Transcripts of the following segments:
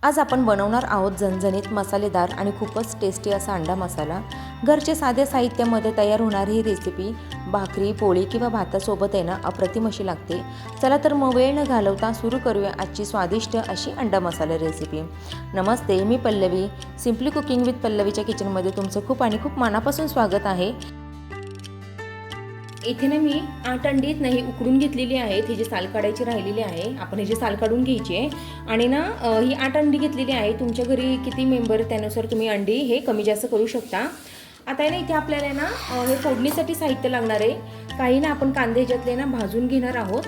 आज आपण बनवणार आहोत झणझणीत मसालेदार आणि खूपच टेस्टी असा अंडा मसाला। घरचे साध्या साहित्यामध्ये तयार होणारी ही रेसिपी भाकरी, पोळी किंवा भातासोबत आहे ना अप्रतिम अशी लागते। चला तर मग वेळ न घालवता सुरू करूया आजची स्वादिष्ट अशी अंडा मसाला रेसिपी। नमस्ते, मी पल्लवी, सिम्पली कुकिंग विथ पल्लवीच्या किचनमध्ये तुमचं खूप आणि खूप मनापासून स्वागत आहे। इथे ना मी 8 अंडी नाही उकडून घेतलेली आहेत। ही जी साल काढायची राहिलेली आहे, आपण ही जी साल काढून घ्यायची आहे आणि ना ही 8 अंडी घेतलेली आहे। तुमच्या घरी किती मेंबर त्यानुसार तुम्ही अंडी हे कमी जास्त करू शकता। आता आहे ना इथे आपल्याला ना हे फोडणीसाठी साहित्य लागणार आहे। काही ना आपण कांदे ह्याच्यातले ना भाजून घेणार आहोत।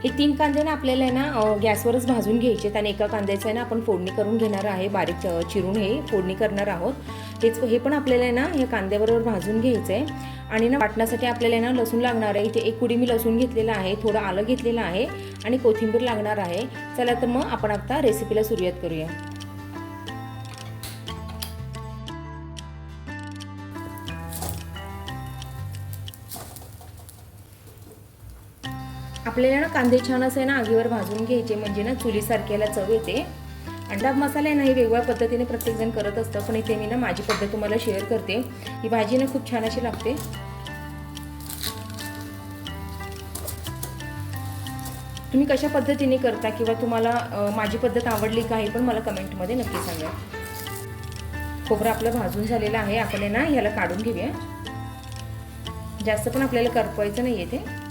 हे 3 कांदे ना आपल्याला आहे ना गॅसवरच भाजून घ्यायचे आणि एका कांद्याचं आहे ना आपण फोडणी करून घेणार आहे। बारीक चिरून हे फोडणी करणार आहोत। हे पण आपल्याला आहे ना हे कांद्याबरोबर भाजून घ्यायचं आहे। आणि ना वाटण्यासाठी आपल्याला ना लसूण लागणार आहे। इथे 1 कुडी मी लसूण घेतलेला आहे, थोडं आलं घेतलेलं आहे आणि कोथिंबीर लागणार आहे। चला तर मग आपण आता रेसिपीला सुरुवात करूया। आपल्याला ना कांदे छान असे ना आगीवर भाजून घ्यायचे, म्हणजे ना चुलीसारख्याला चव येते। अंडा मसाला आहे ना हे वेगवेगळ्या पद्धतीने प्रत्येकजण करत असतं, पण इथे मी ना माझी पद्धत तुम्हाला शेअर करते। ही भाजी ना खूप छान अशी लागते। तुम्ही कशा पद्धतीने करता किंवा तुम्हाला माझी पद्धत आवडली का हे पण मला कमेंटमध्ये नक्की सांगा। खोबरं आपलं भाजून झालेलं आहे, आपण आहे ना याला काढून घेऊया। जास्त पण आपल्याला करपवायचं नाही आहे। ते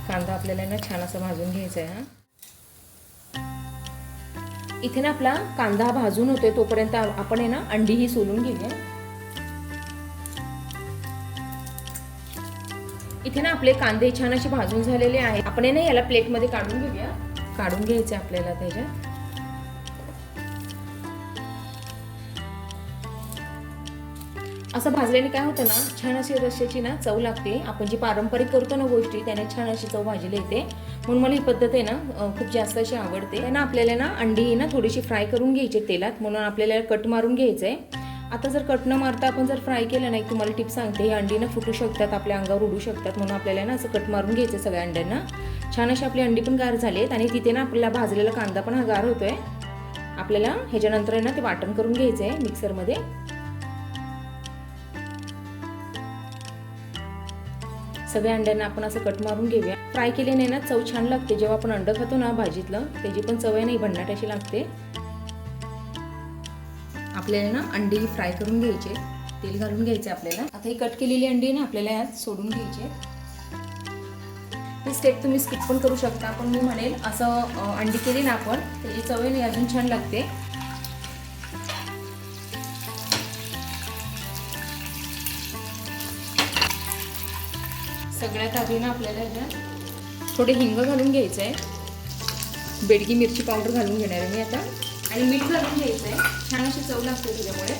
कांदा आपल्याला ना छान असं भाजून घ्यायचा आहे। इथे ना आपला कांदा भाजून होतोय तोपर्यंत आपण आहे ना अंडी ही सोलून घेऊया। इथे ना आपले कांदे छान असे भाजून झालेले आहे। आपण आहे ना याला प्लेटमध्ये काढून घेऊया। काढून घ्यायचे आपल्याला त्याच्या असं भाजल्याने काय होतं ना छान अशी रश्श्याची ना चव लागते। आपण जी पारंपरिक करतो ना गोष्टी त्याने छान अशी चव भाजीला येते, म्हणून मला ही पद्धत आहे ना खूप जास्त अशी आवडते। ना आपल्याला ना अंडी ना थोडीशी फ्राय करून घ्यायची तेलात, म्हणून आपल्याला कट मारून घ्यायचंय। आता जर कट न मारता आपण जर फ्राय केलं नाही, तुम्हाला टिप सांगते, ही अंडी ना फुटू शकतात, आपल्या अंगावर उडू शकतात, म्हणून आपल्याला ना असं कट मारून घ्यायचं सगळ्या अंड्यांना। छान अशी आपली अंडी पण गार झाली आहेत आणि तिथे ना आपल्याला भाजलेला कांदा पण हा गार होतोय। आपल्याला ह्याच्यानंतर ना ते वाटण करून घ्यायचंय मिक्सरमध्ये। सगळ्या अंड्यांना आपण असं कट मारून घेऊया। फ्राय केल्याने ना चव छान लागते। जेव्हा आपण अंड खातो ना भाजीतलं त्याची पण चव नाही भन्नाट अशी लागते। आपल्याला ना अंडी फ्राय करून घ्यायचे, तेल घालून घ्यायचे आपल्याला। आता ही कट केलेली अंडी ना आपल्याला यात सोडून घ्यायची। ही स्टेप तुम्ही स्किप पण करू शकता, पण मी म्हणेल असं अंडी केली ना आपण त्याची चव नाही अजून छान लागते। सगळ्यात आधी ना आपल्याला याच्यात थोडे हिंग घालून घ्यायचं आहे। बेडगी मिरची पावडर घालून घेणार आहे मी आता, आणि मीठ घालून घ्यायचं आहे। छान अशी चव लागते त्याच्यामुळे।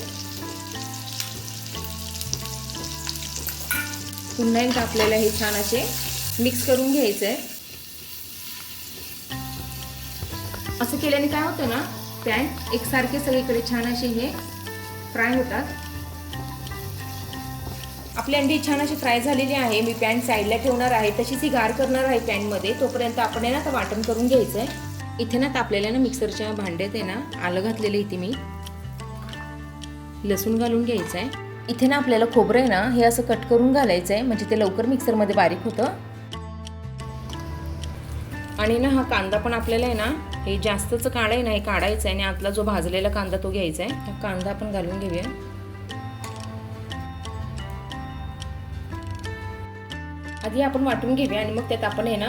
पुन्हा एकदा आपल्याला हे छान असे मिक्स करून घ्यायचं आहे। असं केल्याने काय होतं ना पॅन एकसारखे सगळीकडे छान असे हे फ्राय होतात। आपली अंडी छान अशी फ्राय झालेली आहे। मी पॅन साईडला ठेवणार आहे, तशीच ही गार करणार आहे पॅनमध्ये। तोपर्यंत आपण आहे ना आता वाटण करून घ्यायचं आहे। इथे ना आपल्याला ना मिक्सरच्या भांड्यात आहे ना आलं घातलेलं, इथे मी लसूण घालून घ्यायचं आहे। इथे ना आपल्याला खोबरं आहे ना हे असं कट करून घालायचं आहे, म्हणजे ते लवकर मिक्सरमध्ये बारीक होतं। आणि ना हा कांदा पण आपल्याला आहे ना हे जास्तच काढाय नाही काढायचं आहे, आणि आतला जो भाजलेला कांदा तो घ्यायचा आहे। हा कांदा आपण घालून घेऊया। आधी आपण वाटून घेऊया आणि मग त्यात आपण आहे ना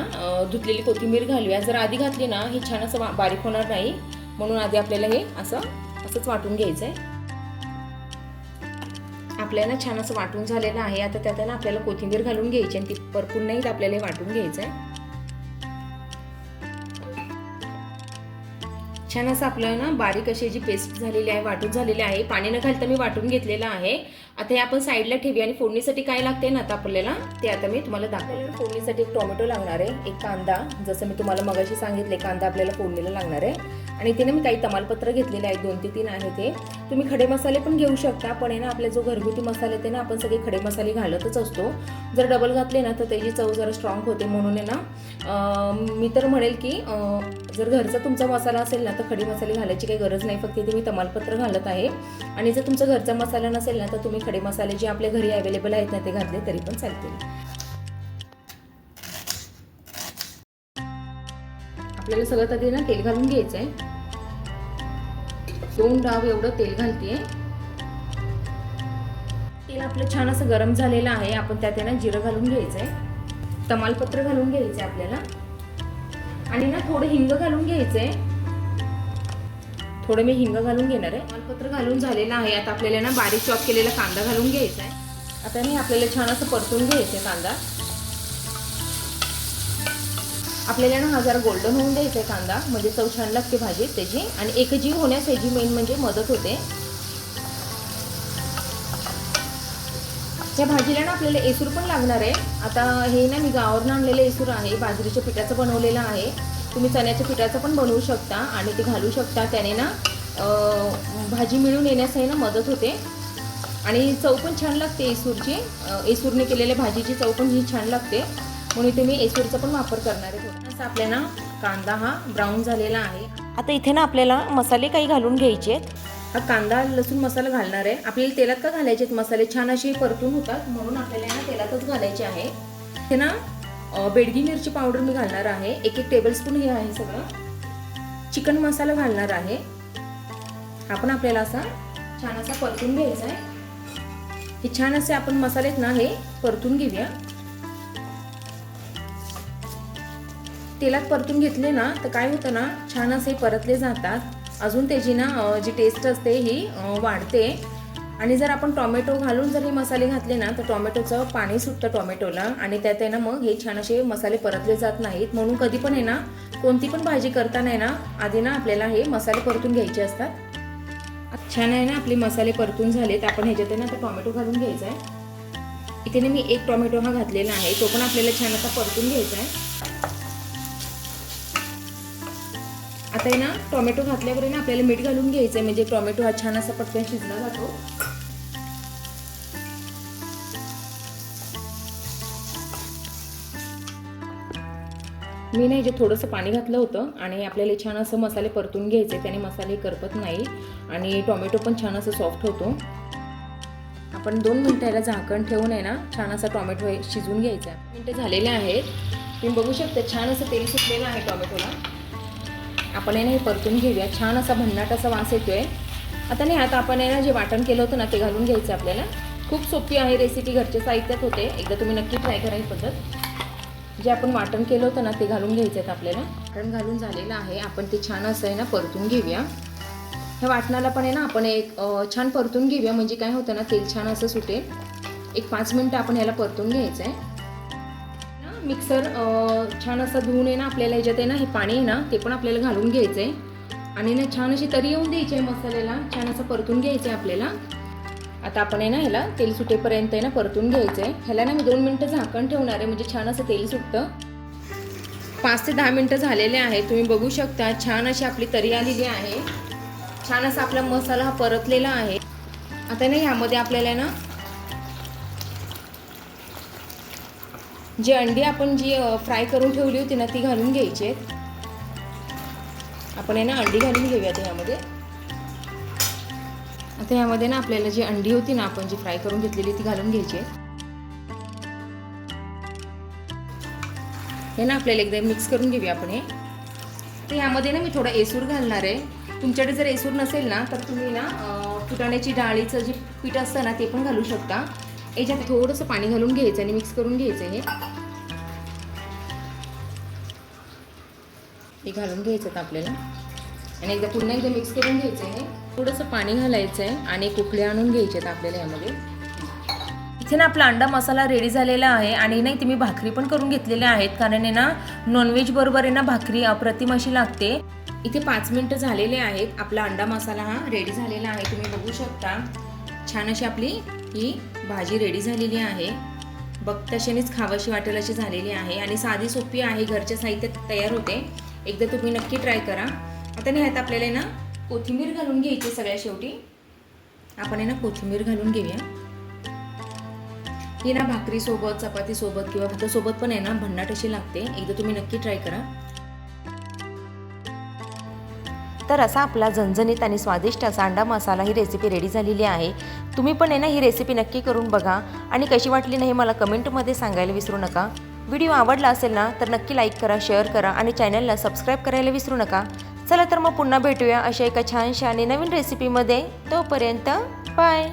धुतलेली कोथिंबीर घालूया। जर आधी घातली ना हे छान असं बारीक होणार नाही, म्हणून आधी आपल्याला हे असंच वाटून घ्यायचं आहे। आपल्याला छान असं वाटून झालेलं आहे। आता त्यात ना आपल्याला कोथिंबीर घालून घ्यायची आणि ती परतून नाही आपल्याला हे वाटून घ्यायचं आहे। छान असं आपल्याला ना बारीक अशी जी पेस्ट झालेली आहे, वाटून झालेली आहे, पाणी न घालता मी वाटून घेतलेलं आहे। आता हे आपण साईडला ठेवूया आणि फोडणीसाठी काय लागते ना आता आपल्याला ते आता मी तुम्हाला दाखवले। फोडणीसाठी एक टोमॅटो लागणार आहे, एक कांदा, जसं मी तुम्हाला मगाशी सांगितले कांदा आपल्याला फोडणीला लागणार आहे। आणि इथे ना मी काही तमालपत्र घेतलेले आहेत, 2 ते 3 आहेत. ते तुम्ही खडे मसाले पण घेऊ शकता, पण आहे ना आपला जो घरगुती मसाले ते ना आपण सगळे खडे मसाले घालतच असतो. जर डबल घातले ना तर त्याची चव जरा स्ट्रॉंग होते. म्हणून आहे ना मी तर म्हणेल की जर घरचा तुमचा मसाला असेल ना तर खडे मसाले घालायची काही गरज नाही, फक्त इथे मी तमालपत्र घालत आहे. आणि जर तुमचा घरचा मसाला नसेल ना तर तुम्ही खडे मसाले जे आपल्या घरी अवेलेबल आहेत ना ते घातले तरी पण चालतील. आपल्याला सगळ्यात आधी ना तेल घालून घ्यायचं आहे. 2 डाव एवढं तेल घालतेय. तेल आपलं छान असं गरम झालेलं आहे. आपण त्यात ना जिरं घालून घ्यायचंय, तमालपत्र घालून घ्यायचंय आपल्याला आणि ना थोडं हिंग घालून घ्यायचंय. थोडं मी हिंग घालून घेणार आहे. तमालपत्र घालून झालेलं आहे. आता आपल्याला ना बारीक चॉप केलेला कांदा घालून घ्यायचा आहे. आता मी आपल्याला छान असं परतून घ्यायचंय कांदा. आपल्याला ना हा जरा गोल्डन होऊन द्यायचा आहे कांदा, म्हणजे चव छान लागते भाजीत त्याची आणि एकजीव होण्यास याची मेन म्हणजे मदत होते. या भाजीला ना आपल्याला एसूर पण लागणार आहे. आता हे ना मी गावावरून आणलेलं एसूर आहे, बाजरीच्या पिठाचं बनवलेलं आहे. तुम्ही चण्याच्या पिठाचं पण बनवू शकता आणि ते घालू शकता. त्याने ना भाजी मिळून येण्यासही ना मदत होते आणि चव पण छान लागते एसूरची. एसूरने केलेल्या भाजीची चव पण ही छान लागते, म्हणून इथे मी एसूरचा पण वापर करणार आहे. थोडासा आपल्याला कांदा हा ब्राऊन झालेला आहे. आता इथे ना आपल्याला मसाले काही घालून घ्यायचे आहेत. हा कांदा लसूण मसाला घालणार आहे. आपल्याला तेलात का घालायचे आहेत मसाले, छान असे परतून होतात म्हणून आपल्याला ना तेलातच घालायचे आहे. इथे ना बेडगी मिरची पावडर मी घालणार आहे, 1 टेबलस्पून हे आहे सगळं. चिकन मसाला घालणार आहे. आपण आपल्याला असा छान असा परतून घ्यायचा आहे. हे छान असे आपण मसालेत ना हे परतून घेऊया. तेलात परतून घेतले ना तर काय होतं ना छान असे परतले जातात. अजून त्याची ना जी टेस्ट असते ही वाढते. आणि जर आपण टोमॅटो घालून जर हे मसाले घातले ना तर टोमॅटोचं पाणी सुटतं टोमॅटोला आणि त्यात आहे ना मग हे छान असे मसाले परतले जात नाहीत. म्हणून कधी पण आहे ना कोणती पण भाजी करताना आहे ना आधी ना आपल्याला हे मसाले परतून घ्यायचे असतात. छान आहे ना आपले मसाले परतून झालेत. आपण ह्याच्यात आहे ना आता टोमॅटो घालून घ्यायचा आहे. इथे ना मी 1 टोमॅटो हा घातलेला आहे, तो पण आपल्याला छान असा परतून घ्यायचा आहे. आता आहे ना टोमॅटो घातल्यावर आहे ना आपल्याला मीठ घालून घ्यायचं आहे, म्हणजे टोमॅटो हा छान असा पटकन शिजला जातो. मी ना याच्यात थोडंसं पाणी घातलं होतं आणि आपल्याला छान असं मसाले परतून घ्यायचे, त्याने मसाले करपत नाही आणि टोमॅटो पण छान असं सॉफ्ट होतो. आपण 2 मिनिटं याला झाकण ठेवून आहे ना छान असा टोमॅटो शिजवून घ्यायचा. मिनिटं झालेले आहेत, तुम्ही बघू शकता छान असं तेल सुटलेलं आहे टोमॅटोला. आपण आहे ना हे परतून घेऊया. छान असा भन्नाट असा वास येतोय. आता नाही आता आपण आहे ना जे वाटण केलं होतं ना ते घालून घ्यायचं आपल्याला. खूप सोपी आहे रेसिपी, घरच्या साहित्यात होते. एकदा तुम्ही नक्की ट्राय करा ही पद्धत. जे आपण वाटण केलं होतं ना ते घालून घ्यायचं आहे आपल्याला. वाटण घालून झालेलं आहे. आपण ते छान असं आहे ना परतून घेऊया. ह्या वाटणाला पण आहे ना आपण एक छान परतून घेऊया, म्हणजे काय होतं ना तेल छान असं सुटेल. 5 मिनिटं आपण ह्याला परतून घ्यायचं आहे. मिक्सर छान असं धुवून आहे ना आपल्याला ह्याच्यात आहे ना हे पाणी आहे ना ते पण आपल्याला घालून घ्यायचं आहे आणि ना छान अशी तरी येऊन द्यायची आहे मसाल्याला. छान असं परतून घ्यायचं आहे आपल्याला. आता आपण आहे ना ह्याला तेल सुटेपर्यंत आहे ना परतून घ्यायचं आहे. ह्याला ना मी 2 मिनिटं झाकण ठेवणार आहे, म्हणजे छान असं तेल सुटतं. 5 ते 10 मिनिटं झालेले आहेत. तुम्ही बघू शकता छान अशी आपली तरी आलेली आहे. छान असा आपला मसाला हा परतलेला आहे. आता ना ह्यामध्ये आपल्याला ना जी अंडी आपण जी फ्राय करून ठेवली होती ना ती घालून घ्यायची आहेत. आपण आहे ना अंडी घालून घेऊया ह्यामध्ये. आता ह्यामध्ये ना आपल्याला जी अंडी होती ना आपण जी फ्राय करून घेतलेली ती घालून घ्यायची आहे. हे ना आपल्याला एकदा मिक्स करून घेऊया आपण हे. तर ह्यामध्ये ना मी थोडा एसूर घालणार आहे. तुमच्याकडे जर एसूर नसेल ना तर तुम्ही ना फुटाण्याची डाळीचं जे पीठ असतं ना ते पण घालू शकता. याच्यात थोडंसं पाणी घालून घ्यायचं आणि मिक्स करून घ्यायचं हे घालून घ्यायचं आपल्याला आणि एकदा पुन्हा एकदा मिक्स करून घ्यायचं आहे. थोडंसं पाणी घालायचं आहे आणि कुकड्या आणून घ्यायच्यात आपल्याला यामध्ये. इथे ना आपला अंडा मसाला रेडी झालेला आहे आणि नाही तुम्ही भाकरी पण करून घेतलेल्या आहेत, कारण आहे ना नॉनव्हेज बरोबर आहे ना भाकरी अप्रतिम अशी लागते. इथे 5 मिनिटं झालेले आहेत. आपला अंडा मसाला हा रेडी झालेला आहे. तुम्ही बघू शकता छान अशी आपली ही भाजी रेडी झालेली आहे. बघताक्षणीच खावाशी वाटेल अशी झालेली आहे आणि साधी सोपी आहे, घरच्या साहित्यात तयार होते. एकदा तुम्ही नक्की ट्राय करा. आता आता ह्यात आपल्याला आहे ना कोथिंबीर घालून घ्यायची सगळ्या शेवटी. आपण आहे ना कोथिंबीर घालून घेऊया. ही ना भाकरीसोबत, चपातीसोबत किंवा भातासोबत पण आहे ना भन्नाट अशी लागते. एकदा तुम्ही नक्की ट्राय करा. तर असा आपला झणझणीत आणि स्वादिष्ट असा अंडा मसाला ही रेसिपी रेडी झालेली आहे. तुम्ही पण आहे ना ही रेसिपी नक्की करून बघा आणि कशी वाटली नाही मला कमेंटमध्ये सांगायला विसरू नका. व्हिडिओ आवडला असेल ना तर नक्की लाईक करा, शेअर करा आणि चॅनलला सबस्क्राईब करायला विसरू नका. चला तर मग पुन्हा भेटूया अशा एका छानशा आणि नवीन रेसिपीमध्ये. तोपर्यंत बाय.